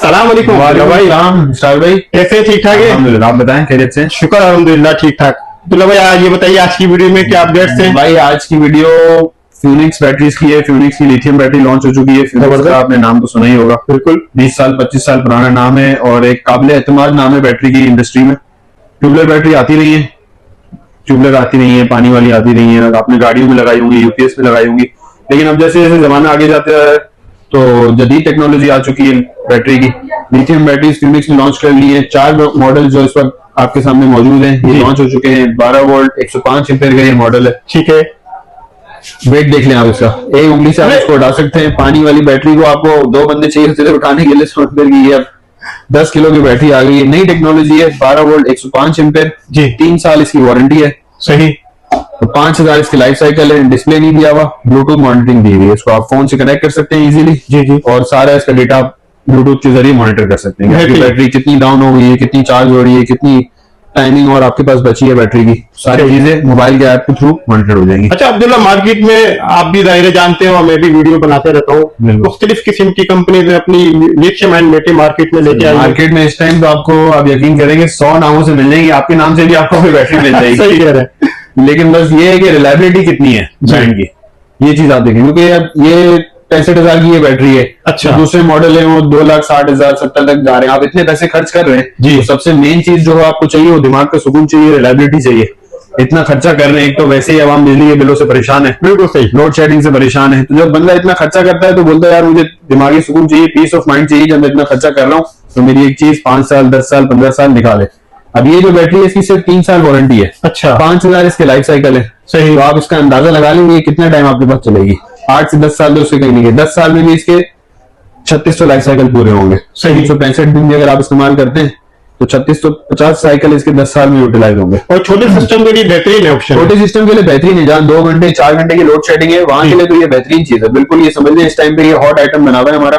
अस्सलाम वालेकुम भाई। भाई कैसे, ठीक ठाक है? अल्हम्दुलिल्लाह, आप बताएं खैरियत से? शुक्र अल्हम्दुलिल्लाह ठीक ठाक। तो भाई आज ये बताइए आज की वीडियो में क्या अपडेट्स हैं? भाई आज की वीडियो फ्यूनिक्स बैटरीज की है। फ्यूनिक्स की लिथियम बैटरी लॉन्च हो चुकी है। फ्यूनिक्स का आपने नाम तो सुना ही होगा, बिल्कुल 20 साल 25 साल पुराना नाम है और एक काबिल एतमाद नाम है बैटरी की इंडस्ट्री में। ट्यूबलर बैटरी आती रही है, ट्यूबलर आती नहीं है, पानी वाली आती नहीं है, आपने गाड़ियों में लगाई होंगी, यूपीएस में लगाई होंगी। लेकिन अब जैसे जैसे जमाना आगे जाता है तो जदीद टेक्नोलॉजी आ चुकी है बैटरी की। लिथियम बैटरी फ्यूनिक्स ने लॉन्च कर ली है। 4 मॉडल जो इस वक्त आपके सामने मौजूद हैं ये लॉन्च हो चुके हैं। 12 वोल्ट 105 एम्पीयर का ये मॉडल है। ठीक है, वेट देख लें आप इसका, एक उंगली से आप इसको उठा सकते हैं। पानी वाली बैटरी को आपको 2 बंदे चाहिए थे उठाने के लिए, 100 एम्पीयर की है, 10 किलो की बैटरी आ गई है। नई टेक्नोलॉजी है। 12 वोल्ट 105 एम्पीयर जी, 3 साल इसकी वारंटी है। सही। तो 5000 इसकी लाइफ साइकिल है। डिस्प्ले नहीं दिया हुआ, ब्लूटूथ मॉनिटरिंग दी हुई है। इसको आप फोन से कनेक्ट कर सकते हैं इजीली जी जी, और सारा इसका डेटा ब्लूटूथ के जरिए मॉनिटर कर सकते हैं कि बैटरी कितनी डाउन हो गई है, कितनी चार्ज हो रही है, कितनी टाइमिंग और आपके पास बची है बैटरी की। सारी चीजें मोबाइल के ऐप के थ्रू मॉनिटर हो जाएंगी। अच्छा अब्दुल्ला, मार्केट में आप भी जाहिर जानते हो, मैं भी वीडियो बनाते रहता हूँ, मुख्तलिफ किस्म की कंपनी अपनी लिथियम आयन बैटरी मार्केट में लेके आई। मार्केट में इस टाइम तो आपको आप यकीन करेंगे 100 नामों से मिल जाएंगी, आपके नाम से भी आपको कोई बैटरी मिल जाएगी। सही कह रहे हैं। लेकिन बस ये है कि रिलायबिलिटी कितनी है ब्रांड की, ये चीज आप देखें, क्योंकि अब ये 65,000 की ये बैटरी है। अच्छा, तो दूसरे मॉडल है वो 2,60,000 70 तक जा रहे हैं। आप इतने पैसे खर्च कर रहे हैं जी, तो सबसे मेन चीज जो आपको चाहिए वो दिमाग का सुकून चाहिए, रिलायबिलिटी चाहिए। इतना खर्चा कर रहे हैं, एक तो वैसे ही आवाम बिजली के बिलों से परेशान है, बिल्कुल सही, लोड शेडिंग से परेशान है। तो जब बंदा इतना खर्चा करता है तो बोलता है यार मुझे दिमागी सुकून चाहिए, पीस ऑफ माइंड चाहिए। जब मैं इतना खर्चा कर रहा हूँ तो मेरी एक चीज 5 साल 10 साल 15 साल निकाले। अब ये जो बैटरी है इसकी सिर्फ 3 साल वारंटी है। अच्छा, 5000 इसके लाइफ साइकिल है। सही। तो आप इसका अंदाजा लगा लेंगे कितना टाइम आपके पास चलेगी। 8 से 10 साल तो उसके कहीं नहीं है। 10 साल में भी इसके 3600 लाइफ साइकिल पूरे होंगे। 365 दिन भी अगर आप इस्तेमाल करते हैं तो 3650 साइकिल इसके 10 साल में यूटिलाइज होंगे। और छोटे सिस्टम के लिए बेहतरीन है ऑप्शन। छोटे सिस्टम के लिए बेहतरीन है, जहाँ 2 घंटे 4 घंटे की लोड शेडिंग है वहां के लिए तो ये बेहतरीन चीज है। बिल्कुल ये समझ लें इस टाइम पे ये हॉट आइटम बना हुआ है हमारा।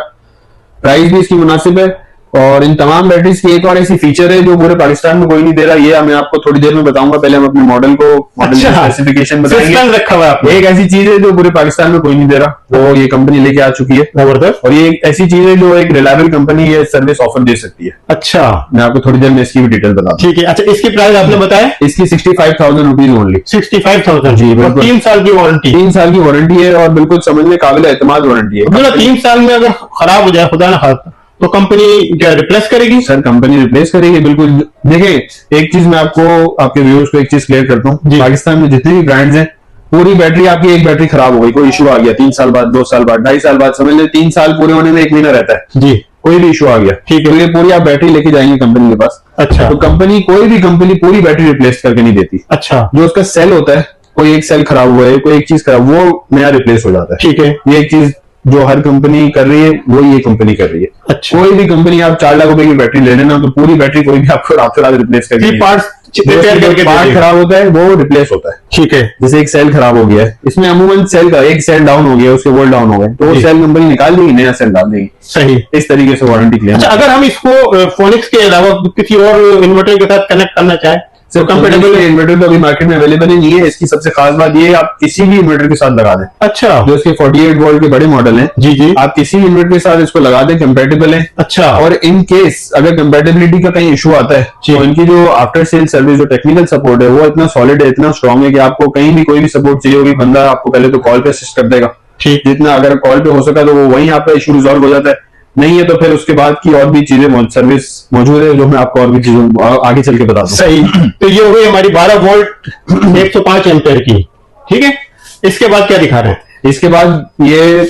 प्राइस भी इसकी मुनासिब है और इन तमाम बैटरीज की एक और ऐसी फीचर है जो पूरे पाकिस्तान में कोई नहीं दे रहा। ये मैं आपको थोड़ी देर में बताऊंगा। पहले हम अपने मॉडल को स्पेसिफिकेशन बताएंगे। रखा हुआ है एक ऐसी चीज है जो पूरे पाकिस्तान में कोई नहीं दे रहा, वो ये कंपनी लेके आ चुकी है, जबरदस्त। और ये एक ऐसी चीज है जो एक रिलायबल कंपनी ये सर्विस ऑफर दे सकती है। अच्छा, मैं आपको थोड़ी देर में इसकी भी डिटेल बता दूं। ठीक है। अच्छा, इसकी प्राइस आपने बताया? इसकी 65,000 रुपीज ओनली। 65,000 जी, बिल्कुल। 3 साल की वारंटी। 3 साल की वारंटी है और बिल्कुल समझने काबिल एतमाद वारंटी है। 3 साल में अगर खराब हो जाए खुदा ना खास्ता तो कंपनी क्या रिप्लेस करेगी? सर कंपनी रिप्लेस करेगी बिल्कुल। देखिए एक चीज मैं आपको आपके व्यूअर्स को एक चीज क्लियर करता हूँ। पाकिस्तान में जितने भी ब्रांड्स हैं पूरी बैटरी आपकी एक बैटरी खराब हो गई, कोई इशू आ गया 3 साल बाद 2 साल बाद 2.5 साल बाद, समझ ले 3 साल पूरे होने में 1 महीना रहता है जी, कोई भी इशू आ गया, ठीक है, तो ये पूरी आप बैटरी लेके जाएंगे कंपनी के पास। अच्छा, तो कंपनी कोई भी कंपनी पूरी बैटरी रिप्लेस करके नहीं देती। अच्छा, जो उसका सेल होता है, कोई एक सेल खराब हुआ है, कोई एक चीज खराब, वो नया रिप्लेस हो जाता है। ठीक है, ये एक चीज जो हर कंपनी कर रही है वो ये कंपनी कर रही है। अच्छा, कोई भी कंपनी आप 4 लाख रुपए की बैटरी ले लेना तो पूरी बैटरी कोई भी आपको रातों रात रिप्लेस करके पार्ट खराब होता है वो रिप्लेस होता है। ठीक है, जैसे एक सेल खराब हो गया है, इसमें अमूमन सेल का एक सेल डाउन हो गया, उसके वोल्ट डाउन हो गए तो वो सेल कंपनी निकाल देगी, नया सेल डाल देगी। सही, इस तरीके से वारंटी क्लेम। अच्छा, अगर हम इसको फोनिक्स के अलावा किसी और इन्वर्टर के साथ कनेक्ट करना चाहें तो कंपेटेबल इन्वर्टर तो अभी मार्केट में अवेलेबल नहीं है। इसकी सबसे खास बात ये आप किसी भी इन्वर्टर के साथ लगा दें। अच्छा, जो इसके 48 वोल्ट के बड़े मॉडल हैं जी जी, आप किसी भी इन्वर्टर के साथ इसको लगा दें, कंपेटेबल है। अच्छा, और इन केस अगर कंपेटेबिलिटी का कहीं इशू आता है तो इनकी जो आफ्टर सेल सर्विस जो टेक्निकल सपोर्ट है वो इतना सॉलिड है, इतना स्ट्रॉन्ग है कि आपको कहीं भी कोई भी सपोर्ट चाहिए होगी, बंदा आपको पहले तो कॉल पे असिस्ट कर देगा। ठीक, जितना अगर कॉल पे हो सका तो वो वहीं आपका इशू रिजॉल्व हो जाता है, नहीं है तो फिर उसके बाद की और भी चीजें सर्विस मौजूद है जो मैं आपको और भी चीजों आगे चल के बता दूं। सही, तो ये हो गई हमारी 12 वोल्ट 105 एम्पीयर की। ठीक है, इसके बाद क्या दिखा रहे हैं? इसके बाद ये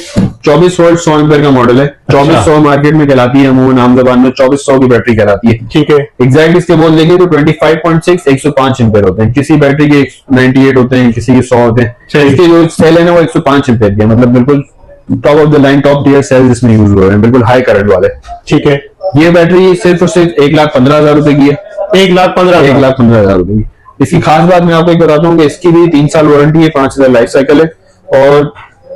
24 वोल्ट 100 एम्पीयर का मॉडल है। 2400 मार्केट में कहलाती है, अमूमन आम जबान में 2400 की बैटरी कहलाती है। ठीक है, एग्जैक्ट इसके बोल देंगे तो 25.6 105 एम्पीयर होते हैं। किसी बैटरी के 98 होते हैं, किसी के 100 होते हैं। इसके जो सेल है ना वो 105 एम्पीयर के, मतलब बिल्कुल top of the line top tier cells इसमें यूज हो रहे हैं, बिल्कुल हाई करंट वाले। ठीक है, ये बैटरी सिर्फ और सिर्फ 1,15,000 रुपए की है। 1,15,000 रुपए की। इसकी खास बात मैं आपको एक बताता हूँ कि इसकी भी 3 साल वारंटी है, 5000 लाइफ साइकिल है। और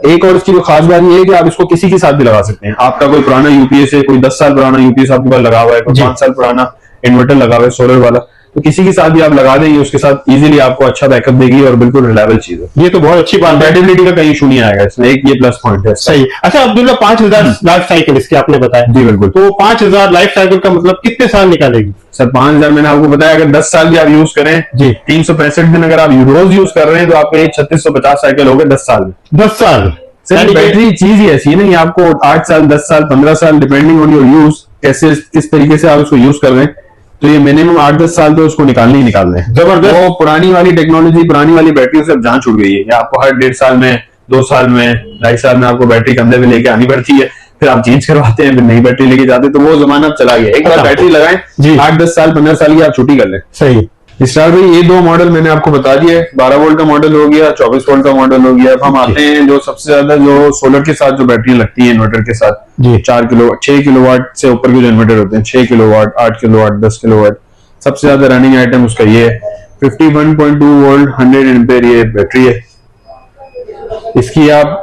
एक और इसकी जो खास बात ये है कि आप इसको किसी के साथ भी लगा सकते हैं। आपका कोई पुराना यूपीएस है, कोई 10 साल पुराना यूपीएस आपके पास लगा हुआ है, कोई 5 साल पुराना इन्वर्टर लगा हुआ है सोलर वाला, तो किसी के साथ भी आप लगा देंगे, उसके साथ इजीली आपको अच्छा बैकअप देगी और बिल्कुल रिलायबल चीज है। ये तो बहुत अच्छी बात है, कंपैटिबिलिटी का कहीं इशू नहीं आएगा इसमें, एक ये प्लस पॉइंट है। सही। अच्छा अब्दुल्ला, 5000 लाइफ साइकिल इसके आपने बताया, जी बिल्कुल। तो 5000 लाइफ साइकिल का मतलब कितने साल निकालेगी? सर 5000 मैंने आपको बताया, अगर 10 साल भी आप यूज करें जी, 365 दिन अगर आप रोज यूज कर रहे हैं तो आपके 3650 साइकिल हो गए 10 साल में। 10 साल। सर बैटरी चीज ही ऐसी है ना, ये आपको 8 साल 10 साल 15 साल डिपेंडिंग ऑन योर यूज, कैसे किस तरीके से आप उसको यूज कर रहे हैं, तो ये मिनिमम 8-10 साल तो उसको निकालने ही निकालने हैं। जबरदस्त। वो पुरानी वाली टेक्नोलॉजी, पुरानी वाली बैटरी से अब जान छूट गई है। ये आपको हर 1.5 साल में, 2 साल में, 2.5 साल में आपको बैटरी कंधे में लेके आनी पड़ती है, फिर आप चेंज करवाते हैं, फिर नई बैटरी लेके जाते हैं, तो वो जमाना अब चला गया। एक बार बैटरी लगाएं, 8-10 साल 15 साल की आप छुट्टी कर लें। सही। स्टार भाई ये 2 मॉडल मैंने आपको बता दिए, 12 वोल्ट का मॉडल हो गया, 24 वोल्ट का मॉडल हो गया। अब हम आते हैं जो सबसे ज्यादा जो सोलर के साथ जो बैटरी लगती है इन्वर्टर के साथ, 6 किलोवाट से ऊपर के जो इन्वर्टर होते हैं, 6 किलोवाट, 8 किलोवाट, 10 किलोवाट, सबसे ज्यादा रनिंग आइटम उसका ये है। 51.2 वोल्ट 100 एम्पीयर ये बैटरी है। इसकी आप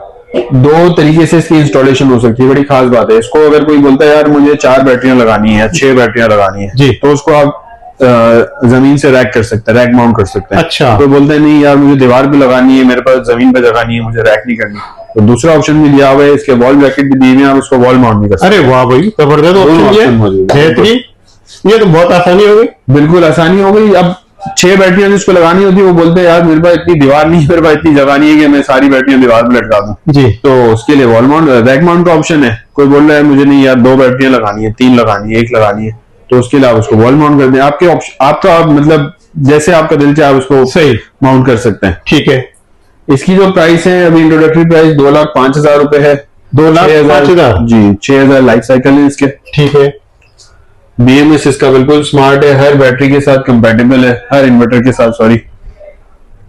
2 तरीके से इसकी इंस्टॉलेशन हो सकती है, बड़ी खास बात है। इसको अगर कोई बोलता है यार मुझे 4 बैटरियां लगानी है, 6 बैटरियां लगानी है, तो उसको आप जमीन से रैक कर सकते हैं, रैक माउंट कर सकते हैं। अच्छा। तो बोलते हैं नहीं यार मुझे दीवार पे लगानी है, मेरे पास जमीन पे जगह नहीं है, मुझे रैक नहीं करनी, तो दूसरा ऑप्शन भी दिया हुआ है, इसके वॉल ब्रैकेट भी दिए हुए हैं, आप उसको वॉल माउंट भी कर सकते हैं। अरे वाह भाई, जबरदस्त ऑप्शन है, ये तो बहुत आसानी हो गई। बिल्कुल आसानी हो गई। अब 6 बैटरियां जिसको लगानी होती है वो बोलते हैं यार मेरे पास इतनी दीवार नहीं है, मेरे पास इतनी जगह नहीं है कि मैं सारी बैटरियां दीवार पे लटका दूं जी, तो उसके लिए वॉल माउंट, रैक माउंट का ऑप्शन है। कोई बोल रहा है मुझे नहीं यार 2 बैटरियां लगानी है, 3 लगानी है, 1 लगानी है, तो उसके लिए आप उसको वॉल माउंट कर दें। आपके आपका मतलब जैसे आपका दिल चाहे आप उसको सही माउंट कर सकते हैं। ठीक है। इसकी जो प्राइस है अभी इंट्रोडक्टरी प्राइस 2,05,000 रुपए है। 2,05,000 जी, 6,000 लाइफ साइकिल है इसके। ठीक है। BMS इसका बिल्कुल स्मार्ट है, हर बैटरी के साथ कंपैटिबल है, हर इन्वर्टर के साथ, सॉरी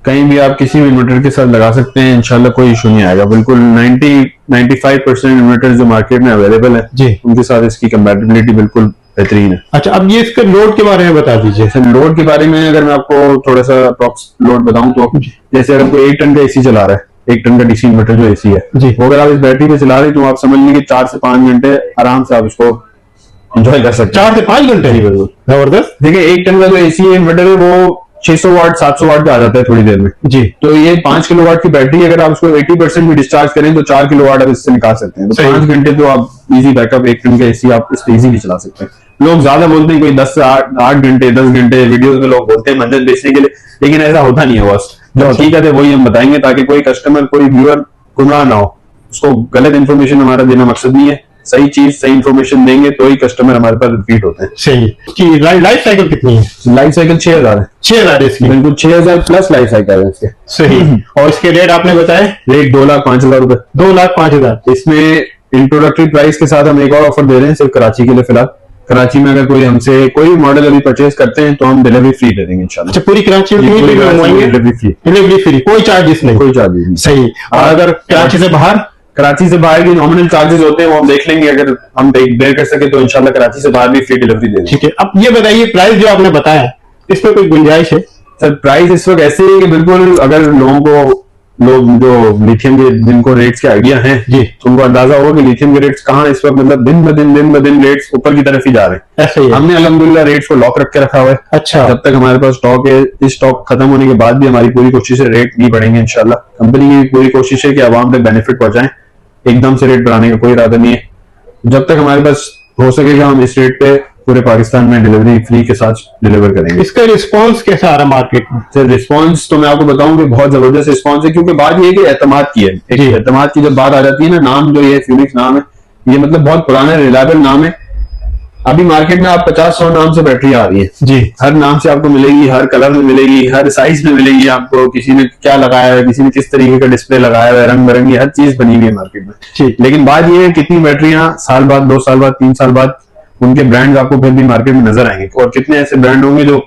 कहीं भी आप किसी भी इन्वर्टर के साथ लगा सकते हैं, इंशाल्लाह कोई इशू नहीं आएगा। बिल्कुल 90-95% इन्वर्टर जो मार्केट में अवेलेबल है जी, उनके साथ इसकी कंपैटिबिलिटी बिल्कुल बेहतरीन है। अच्छा, अब ये इसके लोड के बारे में बता दीजिए। सर लोड के बारे में अगर मैं आपको थोड़ा सा अप्रॉक्स लोड बताऊं तो जैसे अगर कोई 1 टन का एसी चला रहा है, 1 टन का डीसी इन्वर्टर जो एसी है जी, वो अगर आप इस बैटरी पे चला रहे हैं तो आप समझ लीजिए 4 से 5 घंटे आराम से आप इसको एंजॉय कर सकते हैं। 4 से 5 घंटे? बिल्कुल जबरदस्त। देखिए 1 टन का जो एसी इन्वर्टर है वो 600 वाट 700 वाट का आ जाता है थोड़ी देर में जी, तो ये 5 किलोवाट की बैटरी अगर आप उसको 80% भी डिस्चार्ज करें तो 4 किलोवाट आप इससे निकाल सकते हैं। तो 5 घंटे तो आप इजी बैकअप 1 टन का एसी आप इस पे इजीली चला सकते हैं। लोग ज्यादा बोलते हैं कोई 10 से 8 घंटे 10 घंटे वीडियोस में लोग बोलते हैं मंजन बेचने के लिए, लेकिन ऐसा होता नहीं है बस। जो हकीकत है वही हम बताएंगे ताकि कोई कस्टमर कोई व्यूअर गुमराह ना हो। उसको गलत इन्फॉर्मेशन हमारा देना मकसद नहीं है, सही चीज सही इन्फॉर्मेशन देंगे तो ही कस्टमर हमारे पास रिपीट होते हैं। सही। इसकी लाइफ साइकिल कितनी है? लाइफ साइकिल 6,000 है। 6,000 इसकी? बिल्कुल 6,000 प्लस लाइफ साइकिल है इसके। सही। और इसके रेट आपने बताए? रेट 2,05,000 रुपए। 2,05,000। इसमें इंट्रोडक्टरी प्राइस के साथ हम एक और ऑफर दे रहे हैं सिर्फ कराची के लिए फिलहाल। कराची में अगर कोई हमसे कोई मॉडल अभी परचेज करते हैं तो हम डिलीवरी फ्री दे देंगे इंशाल्लाह। अच्छा, पूरी कराची में डिलीवरी फ्री, डिलीवरी फ्री, कोई चार्जेस नहीं? कोई चार्जेस नहीं। सही। और अगर कराची से बाहर? कराची से बाहर के नॉमिनल चार्जेस होते हैं वो हम देख लेंगे, अगर हम बेयर कर सके तो इंशाल्लाह कराची से बाहर भी फ्री डिलीवरी दे देंगे। ठीक है। अब ये बताइए प्राइस जो आपने बताया इसमें कोई गुंजाइश है? सर प्राइस इस वक्त ऐसे है कि बिल्कुल अगर लोग जो लिथियम के जिनको रेट्स के आइडिया हैं जी, तो उनको अंदाजा होगा कि लिथियम के रेट्स कहाँ इस वक्त मतलब दिन ब दिन रेट्स ऊपर की तरफ ही जा रहे हैं। ऐसे ही है। हमने अल्हम्दुलिल्लाह रेट्स को लॉक रख के रखा हुआ है। अच्छा। जब तक हमारे पास स्टॉक है, इस स्टॉक खत्म होने के बाद भी हमारी पूरी कोशिश है रेट नहीं बढ़ेंगे इंशाल्लाह। कंपनी की पूरी कोशिश है कि आवाम तक बेनिफिट पहुंचाएं, एकदम से रेट बढ़ाने का कोई इरादा नहीं है। जब तक हमारे पास हो सकेगा हम इस रेट पे पूरे पाकिस्तान में डिलीवरी फ्री के साथ डिलीवर करेंगे। इसका रिस्पांस कैसा आ रहा मार्केट में? सर रिस्पांस तो मैं आपको बताऊं कि बहुत जबरदस्त रिस्पांस है, क्योंकि बात ये है कि एतमाद की है। एक एतमाद की जब बात आ जाती है ना, नाम जो ये फ्यूनिक्स नाम है ये मतलब बहुत पुराना रिलायबल नाम है। अभी मार्केट में आप 50-100 नाम से बैटरी आ रही है जी, हर नाम से आपको मिलेगी, हर कलर में मिलेगी, हर साइज में मिलेगी आपको। किसी ने क्या लगाया है, किसी ने किस तरीके का डिस्प्ले लगाया है, रंग बिरंगी हर चीज बनी हुई है मार्केट में। ठीक। लेकिन बात ये है कितनी बैटरियां साल बाद 2 साल बाद 3 साल बाद उनके ब्रांड आपको फिर भी मार्केट में नजर आएंगे, और कितने ऐसे ब्रांड होंगे जो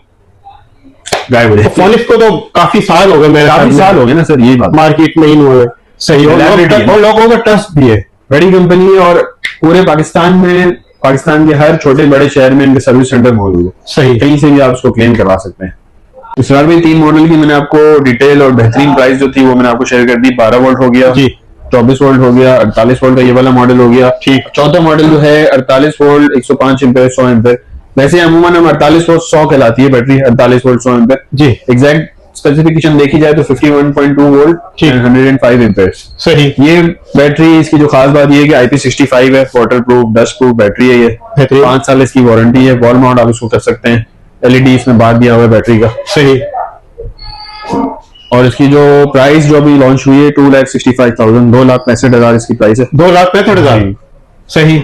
गायब हो जाए। फोनिक्स को तो काफी साल हो गए, मेरे काफी साल हो गए ना सर, ये बात मार्केट में इन हुए। सही। और लोगों का ट्रस्ट भी है, बड़ी कंपनी है और पूरे पाकिस्तान में, पाकिस्तान के हर छोटे बड़े शहर में इनके सर्विस सेंटर मौजूद है। सही। कहीं से भी आप उसको क्लेम करवा सकते हैं। इस बार भी 3 मॉडल की मैंने आपको डिटेल और बेहतरीन प्राइस जो थी वो मैंने आपको शेयर कर दी। 12 वोल्ट हो गया जी, 24 वोल्ट हो गया, 48 वोल्ट का ये वाला मॉडल हो गया। ठीक। चौथा मॉडल जो है 48 वोल्ट 105 एम्पीयर 100 एम्पीयर वैसे अमूमन हम 48 वोल्ट 100 कहलाती है बैटरी, 48 वोल्ट 100 एम्पीयर जी। एग्जैक्ट स्पेसिफिकेशन देखी जाए तो 51.2 वोल्ट एंड 105 एम्पीयर्स। सही। ये बैटरी, इसकी जो खास बात ये है कि IP65 है, water proof dust proof battery है। ये 5 साल इसकी वारंटी है। वॉल माउंट आप इसको कर सकते हैं। LED इसमें बाहर दिया हुआ है बैटरी का। सही। और इसकी जो प्राइस जो अभी लॉन्च हुई है 2,65,000, 2,65,000 इसकी प्राइस है। 2,65,000। सही।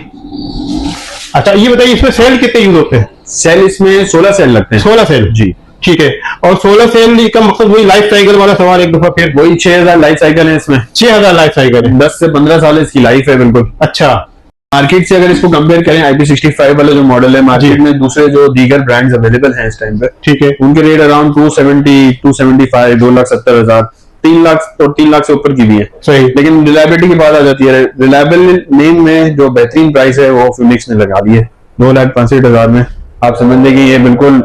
अच्छा ये बताइए इसमें सेल कितने यूज होते हैं? सेल इसमें 16 सेल लगते हैं। 16 सेल जी ठीक है। और 16 सेल का मकसद वही लाइफ साइकिल वाला सवाल एक दफा फिर, वही 6,000 लाइफ साइकिल है इसमें। 6,000 लाइफ साइकिल है। 10 से 15 साल इसकी लाइफ है बिल्कुल। अच्छा। मार्केट से अगर इसको कंपेयर करें IP65 वाला जो मॉडल है, मार्केट में दूसरे जो दीगर ब्रांड्स अवेलेबल हैं इस टाइम पे, ठीक है, उनके रेट अराउंड 270, 275, 2,70,000, 3 लाख और 3 लाख से ऊपर की भी है। सही। लेकिन रिलायबिलिटी की बात आ जाती है। रिलायबल नेम में जो बेहतरीन प्राइस है वो फ्यूनिक्स ने लगा दी है 2,65,000 में। आप समझ लें कि ये बिल्कुल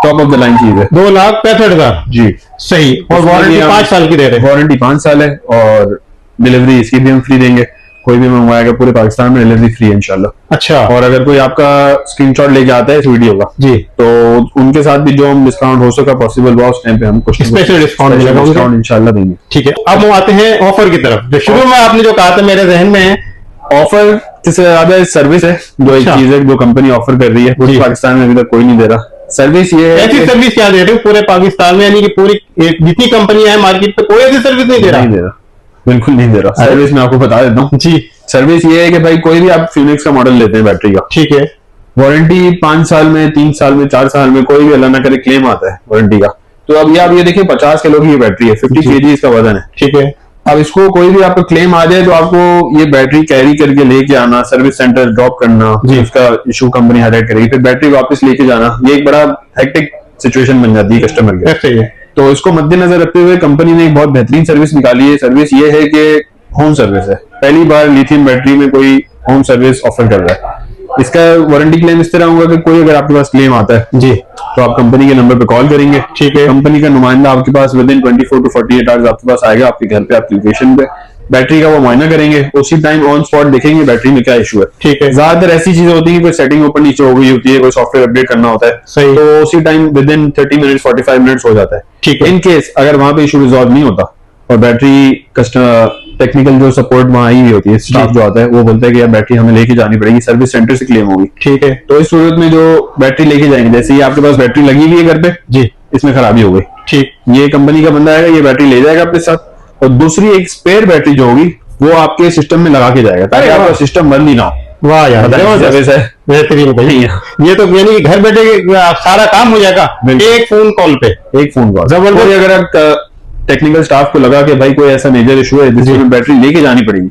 टॉप ऑफ द लाइन चीज है। 2,65,000 जी सही। और वारंटी 5 साल की दे रहे हैं। वारंटी 5 साल है और डिलीवरी इसकी भी हम फ्री देंगे। कोई भी मंगवाएगा पूरे पाकिस्तान में डिलीवरी फ्री है इंशाल्लाह। अच्छा। और अगर कोई आपका स्क्रीनशॉट लेके आता है इस वीडियो का जी, तो उनके साथ भी जो हम डिस्काउंट हो सका पॉसिबल हुआ उस टाइम पे हम कुछ स्पेशल डिस्काउंट इंशाल्लाह देंगे। ठीक है। अब हम आते हैं ऑफर की तरफ। जो शुरू में आपने जो कहा था मेरे जहन में है, ऑफर से ज्यादा सर्विस है जो एक अच्छा। चीज है जो कंपनी ऑफर कर रही है, वो पाकिस्तान में अभी तक कोई नहीं दे रहा। सर्विस ये है ऐसी सर्विस क्या दे रहे हो पूरे पाकिस्तान में? यानी कि पूरी जितनी कंपनियां हैं मार्केट पे कोई ऐसी सर्विस नहीं दे रहा। बिल्कुल नहीं दे रहा। सर्विस मैं आपको बता देता हूँ जी। सर्विस ये है कि भाई कोई भी आप फ्यूनिक्स का मॉडल लेते हैं बैटरी का, ठीक है, वारंटी 5 साल में, 3 साल में, 4 साल में कोई भी अल्लाह ना करे क्लेम आता है वारंटी का। तो अब ये आप ये देखिए 50 किलो की ये बैटरी है, 50 kg इसका वजन है। ठीक है। अब इसको कोई भी आपका क्लेम आ जाए तो आपको ये बैटरी कैरी करके लेके आना, सर्विस सेंटर ड्रॉप करना, उसका इशू कंपनी हाईलाइट करेगी, फिर बैटरी वापस लेके जाना, ये एक बड़ा हेक्टिक सिचुएशन बन जाती है कस्टमर के। तो इसको मद्देनजर रखते हुए कंपनी ने एक बहुत बेहतरीन सर्विस निकाली है। सर्विस ये है कि होम सर्विस है। पहली बार लिथियम बैटरी में कोई होम सर्विस ऑफर कर रहा है। इसका वारंटी क्लेम इस तरह होगा कि कोई अगर आपके पास क्लेम आता है जी तो आप कंपनी के नंबर पे कॉल करेंगे। ठीक है। कंपनी का नुमाइंदा आपके पास विद इन 24 to 48 आवर्स आपके पास आएगा, आपके घर पे, आपकी लोकेशन पे। बैटरी का वो मुआयना करेंगे, उसी टाइम ऑन स्पॉट देखेंगे बैटरी में क्या इशू है। ठीक है। ज्यादातर ऐसी चीजें होती है कोई सेटिंग ऊपर नीचे हो गई होती है, कोई सॉफ्टवेयर अपडेट करना होता है, सही। तो उसी time with in 30 minutes 45 minutes हो जाता है। ठीक है। इन केस अगर वहां पे इशू रिजॉल्व नहीं होता और बैटरी कस्टमर टेक्निकल जो सपोर्ट वहां आई हुई होती है, स्टाफ जो आता है वो बोलता है कि यार बैटरी हमें लेके जानी पड़ेगी, सर्विस सेंटर से क्लेम होगी। ठीक है। तो इस सूरत में जो बैटरी लेके जाएंगे, जैसे ही आपके पास बैटरी लगी हुई है घर पे जी, इसमें खराबी हो गई, ठीक, ये कंपनी का बंदा आएगा, ये बैटरी ले जाएगा अपने साथ और दूसरी एक स्पेयर बैटरी जो होगी वो आपके सिस्टम में लगा के जाएगा ताकि आपका सिस्टम बंद ही ना हो। वाह यार, सर्विस है बेहतरीन भाई। ये तो यानी कि घर बैठे सारा काम हो जाएगा एक फोन कॉल पे। एक फोन कॉल जबरदस्त। अगर आप टेक्निकल स्टाफ को लगा कि भाई कोई ऐसा मेजर इशू है जिसमें बैटरी लेके जानी पड़ेगी,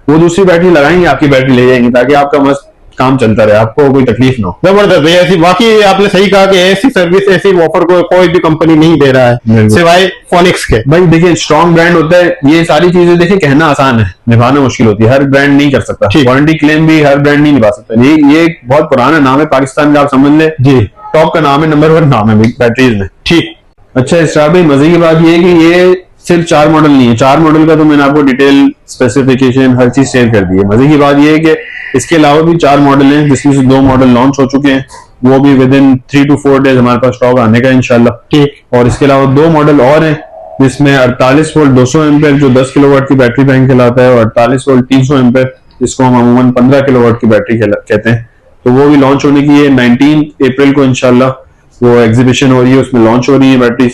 वो दूसरी बैटरी लगाएंगे, आपकी बैटरी ले जाएंगे ताकि आपका मस्त काम चलता रहे, आपको कोई तकलीफ ना हो। जबरदस्त। ऐसी वाकई आपने सही कहा कि ऐसी सर्विस, ऐसी ऑफर को कोई भी कंपनी नहीं दे रहा है सिवाय फोनिक्स के। भाई देखिए स्ट्रॉन्ग ब्रांड होता है, ये सारी चीजें देखिए कहना आसान है, निभाना मुश्किल होती है। हर ब्रांड नहीं कर सकता, वारंटी क्लेम भी हर ब्रांड नहीं निभा सकता। ये एक बहुत पुराना नाम है पाकिस्तान का, आप समझ लें जी, टॉप का नाम है, नंबर 1 नाम है बैटरीज में। ठीक। अच्छा इसरार भाई, मजे की बात ये है कि ये सिर्फ 4 मॉडल नहीं है, 4 मॉडल का तो मैंने आपको डिटेल स्पेसिफिकेशन हर चीज शेयर कर दी है। मजे की बात ये है कि इसके अलावा भी 4 मॉडल हैं जिसमें से 2 मॉडल लॉन्च हो चुके हैं, वो भी विद इन 3 to 4 डेज हमारे पास स्टॉक आने का इंशाल्लाह। ठीक। और इसके अलावा 2 मॉडल और हैं जिसमें 48 वोल्ट 200 एम्पेयर जो 10 किलोवाट की बैटरी बैंक कहलाता है, और 48 वोल्ट 300 एम्पेयर जिसको हम अमूमन 15 किलोवाट की बैटरी कहते हैं, तो वो भी लॉन्च होने की है। 19 अप्रैल को इंशाल्लाह वो एग्जीबिशन हो रही है, उसमें लॉन्च हो रही है बैटरी,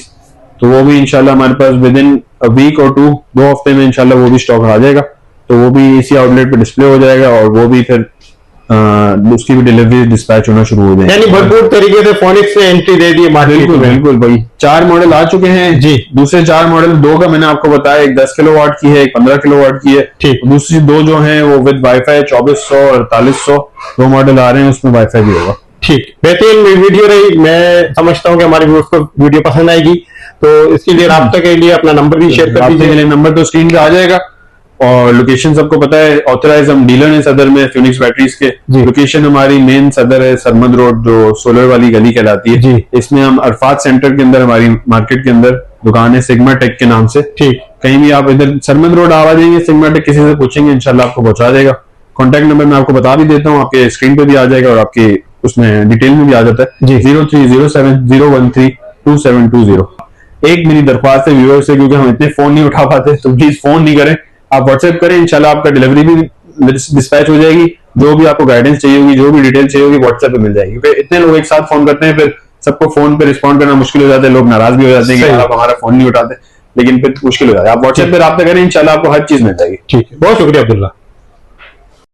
तो वो भी इंशाल्लाह हमारे पास विद इन अ वीक और 2 हफ्ते में इंशाल्लाह वो भी स्टॉक आ जाएगा। तो वो भी इसी आउटलेट पे डिस्प्ले हो जाएगा और वो भी फिर उसकी भी डिलीवरी डिस्पैच होना शुरू हो जाएगी। यानी भरपूर तरीके से फोनिक्स से एंट्री दे दी है। बिल्कुल बिल्कुल भाई। 4 मॉडल आ चुके हैं जी। दूसरे 4 मॉडल, 2 का मैंने आपको बताया, एक 10 किलोवाट की है, एक 15 किलोवाट की है। ठीक। दूसरी 2 जो हैं वो विद वाईफाई 2400 और 4800 2 मॉडल आ रहे हैं, उसमें वाईफाई भी होगा। ठीक। बेहतरीन वीडियो रही। मैं समझता हूँ कि हमारे व्यूअर्स को वीडियो पसंद आएगी, तो इसके लिए राब्ता के लिए अपना नंबर भी शेयर कर दीजिए। नंबर तो स्क्रीन पे आ जाएगा और लोकेशन सबको पता है। ऑथराइज हम डीलर हैं सदर में फिनिक्स बैटरीज के। लोकेशन हमारी मेन सदर है सरमद रोड जो सोलर वाली गली कहलाती है जी। इसमें हम अरफात सेंटर के अंदर हमारी मार्केट के अंदर दुकान है सिग्मा टेक के नाम से। ठीक। कहीं भी आप इधर सरमद रोड आवा जाएंगे, सिग्मा टेक किसी से पूछेंगे इंशाल्लाह आपको पहुंचा देगा। कॉन्टैक्ट नंबर मैं आपको बता भी देता हूँ, आपके स्क्रीन पे भी आ जाएगा और आपकी उसमें डिटेल में भी आ जाता है। जी। 0307013272 एक मेरी दरख्वास्त है व्यूअर्स से, क्योंकि हम इतने फोन नहीं उठा पाते, तो प्लीज फोन नहीं करें, आप व्हाट्सएप करें, इंशाल्लाह आपका डिलीवरी भी डिस्पैच हो जाएगी। जो भी आपको गाइडेंस चाहिए होगी, जो भी डिटेल चाहिए होगी, व्हाट्सएप पे मिल जाएगी। क्योंकि इतने लोग एक साथ फोन करते हैं, फिर सबको फोन पे रिस्पॉन्ड करना मुश्किल हो जाता है, लोग नाराज भी हो जाते हैं कि आप हमारा फोन नहीं उठाते, लेकिन फिर मुश्किल हो जाता है। आप व्हाट्सएप पे राब्ता करें, इंशाल्लाह आपको हर चीज मिल जाएगी। ठीक है, बहुत शुक्रिया अब्दुल्ला।